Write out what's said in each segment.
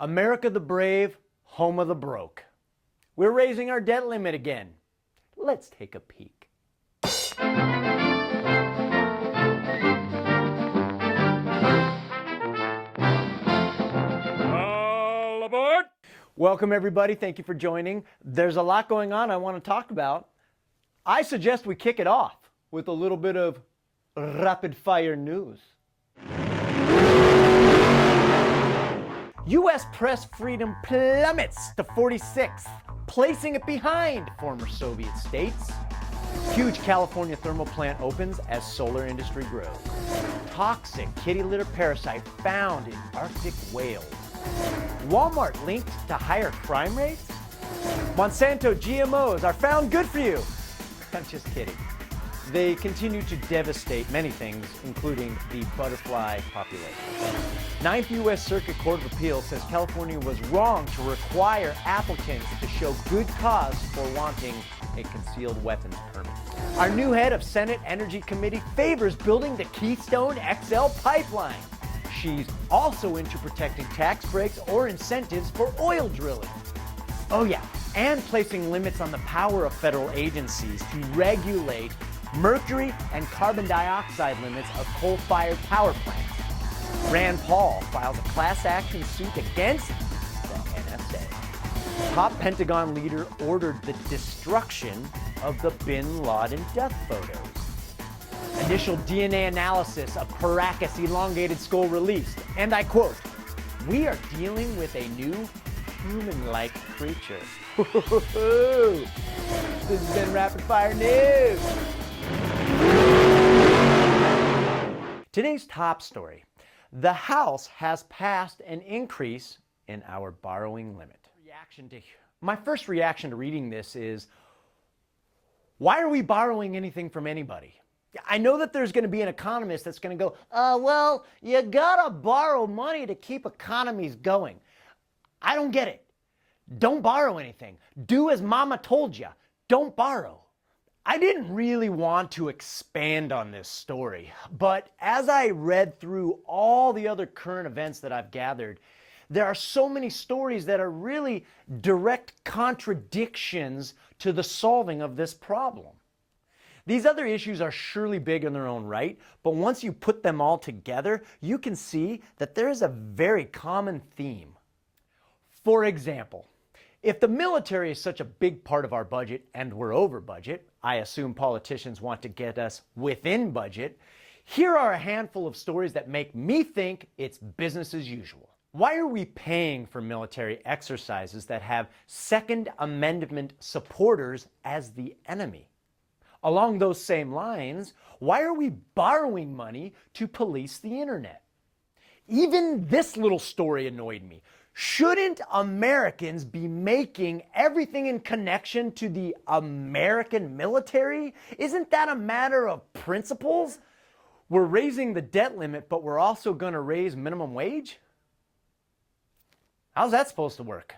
America the brave, home of the broke. We're raising our debt limit again. Let's take a peek. All aboard! Welcome everybody, thank you for joining. There's a lot going on I want to talk about. I suggest we kick it off with a little bit of rapid fire news. U.S. press freedom plummets to 46th, placing it behind former Soviet states. Huge California thermal plant opens as solar industry grows. Toxic kitty litter parasite found in Arctic whales. Walmart linked to higher crime rates. Monsanto GMOs are found good for you. I'm just kidding. They continue to devastate many things, including the butterfly population. Ninth U.S. Circuit Court of Appeals says California was wrong to require applicants to show good cause for wanting a concealed weapons permit. Our new head of Senate Energy Committee favors building the Keystone XL pipeline. She's also into protecting tax breaks or incentives for oil drilling. Oh yeah, and placing limits on the power of federal agencies to regulate mercury and carbon dioxide limits of coal-fired power plants. Rand Paul files a class action suit against the NSA. Top Pentagon leader ordered the destruction of the Bin Laden death photos. Initial DNA analysis of Paracas elongated skull released. And I quote, "We are dealing with a new human-like creature." This has been Rapid Fire News. Today's top story. The House has passed an increase in our borrowing limit. My first reaction to reading this is, why are we borrowing anything from anybody? I know that there's going to be an economist that's going to go, well, you gotta borrow money to keep economies going. I don't get it. Don't borrow anything. Do as mama told you. Don't borrow. I didn't really want to expand on this story, but as I read through all the other current events that I've gathered, there are so many stories that are really direct contradictions to the solving of this problem. These other issues are surely big in their own right, but once you put them all together, you can see that there is a very common theme. For example, if the military is such a big part of our budget and we're over budget, I assume politicians want to get us within budget, here are a handful of stories that make me think it's business as usual. Why are we paying for military exercises that have Second Amendment supporters as the enemy? Along those same lines, why are we borrowing money to police the internet? Even this little story annoyed me. Shouldn't Americans be making everything in connection to the American military? Isn't that a matter of principles? We're raising the debt limit, but we're also going to raise minimum wage? How's that supposed to work?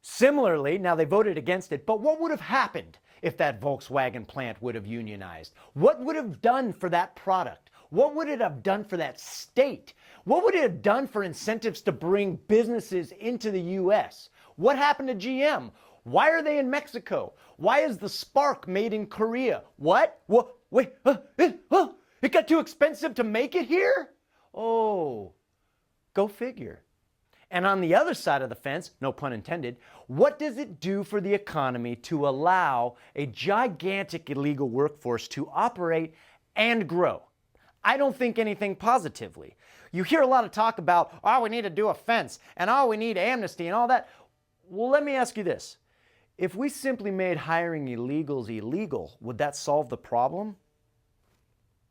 Similarly, now they voted against it, but what would have happened if that Volkswagen plant would have unionized? What would it have done for that product? What would it have done for that state? What would it have done for incentives to bring businesses into the U.S.? What happened to GM? Why are they in Mexico? Why is the Spark made in Korea? What? Wait, it got too expensive to make it here? Oh, go figure. And on the other side of the fence, no pun intended, what does it do for the economy to allow a gigantic illegal workforce to operate and grow? I don't think anything positively. You hear a lot of talk about, we need to do a fence, and we need amnesty and all that. Well, let me ask you this. If we simply made hiring illegals illegal, would that solve the problem?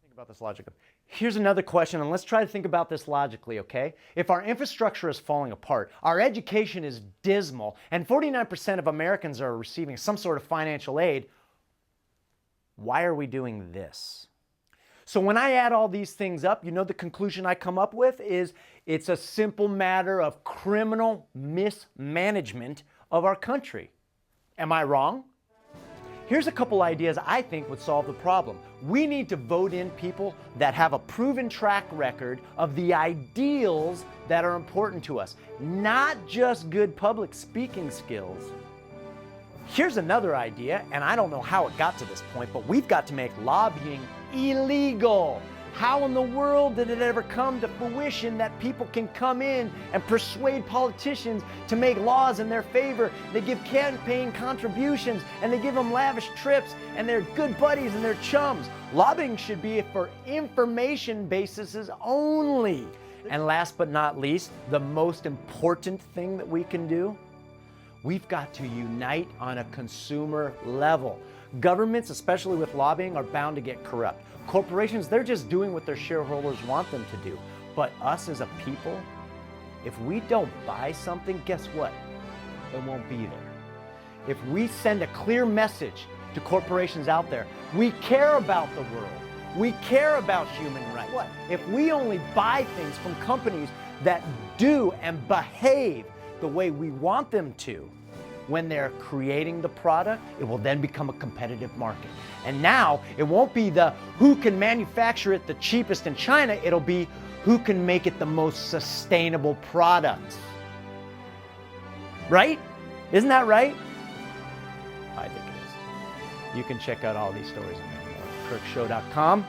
Think about this logically. Here's another question, and let's try to think about this logically, okay? If our infrastructure is falling apart, our education is dismal, and 49% of Americans are receiving some sort of financial aid, why are we doing this? So when I add all these things up, you know the conclusion I come up with is it's a simple matter of criminal mismanagement of our country. Am I wrong? Here's a couple ideas I think would solve the problem. We need to vote in people that have a proven track record of the ideals that are important to us, not just good public speaking skills. Here's another idea, and I don't know how it got to this point, but we've got to make lobbying illegal. How in the world did it ever come to fruition that people can come in and persuade politicians to make laws in their favor? They give campaign contributions and they give them lavish trips and they're good buddies and they're chums. Lobbying should be for information bases only. And last but not least, the most important thing that we can do, we've got to unite on a consumer level. Governments, especially with lobbying, are bound to get corrupt. Corporations, they're just doing what their shareholders want them to do. But us as a people, if we don't buy something, guess what? It won't be there. If we send a clear message to corporations out there, we care about the world. We care about human rights. What? If we only buy things from companies that do and behave the way we want them to, when they're creating the product, it will then become a competitive market. And now it won't be the who can manufacture it the cheapest in China, it'll be who can make it the most sustainable products. Right? Isn't that right? I think it is. You can check out all these stories at kirkshow.com.